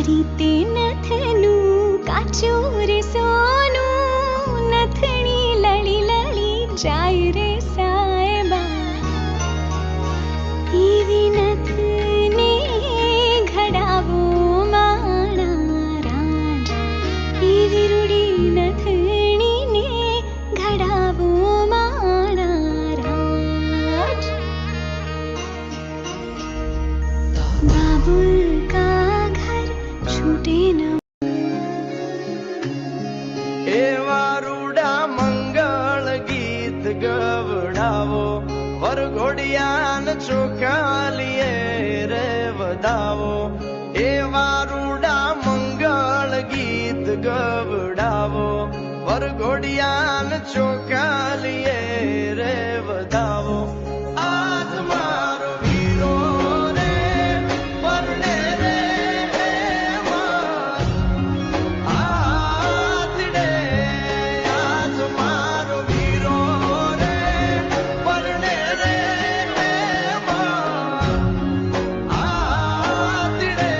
રીતે નથનું કાચું રે સોનું, નથણી લળી લળી જાય રે સાહેબા. એવી નથને ઘડાવો માણા રાજા, એવી રૂડી નથણીને ઘડાવો માણા રાજ. बाबुल का घर छूटे न. એવા રૂડા મંગળ ગીત ગવડાવો, વરઘોડિયાન ચોખાલીએ રે વધાવો. એવા રૂડા મંગળ ગીત ગવડાવો, વરઘોડિયાન ચોખાલીએ રે વધાવો. આજ મારો વીરો રે પરણે રે હેમા, આથડે આજ મારો વીરો રે પરણે રે હેમા, આથડે.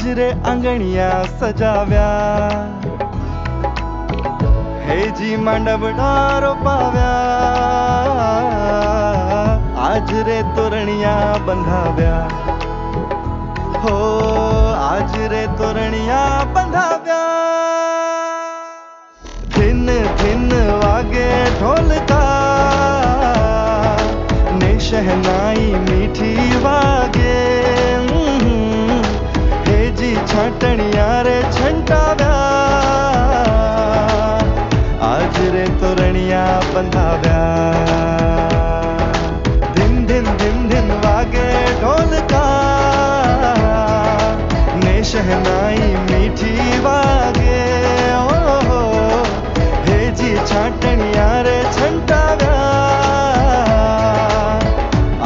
આજરે આંગણિયા સજાવ્યા હેજી માંડવડા રોપાવ્યા આજરે તોરણિયા બંધાવ્યા हो आज रे तोरणिया बंधाव्या दिन दिन वागे ढोलका ने शहनाई मीठी वागे हेजी छाटणिया रे छंटाव्या आज रे तोरणिया बंधाव्या दिन दिन दिन दिन वागे ढोलका शहनाई मीठी वागे ओ हेजी छाटणिया रे छंटाव्या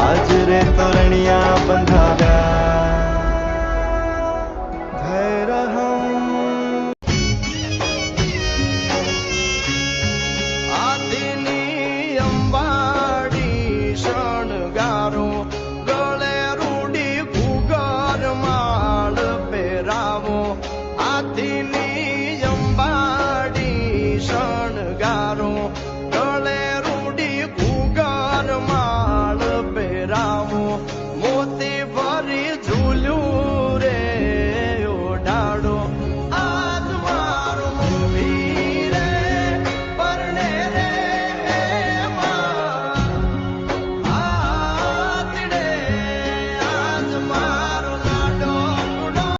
आज रे तोरणिया बंधाव्या धैर्यहं आदिनी अंबाडी शणगारो गळे रूडी भूगर माळ रावो हाथीनी अंबाडी शणगारो गळे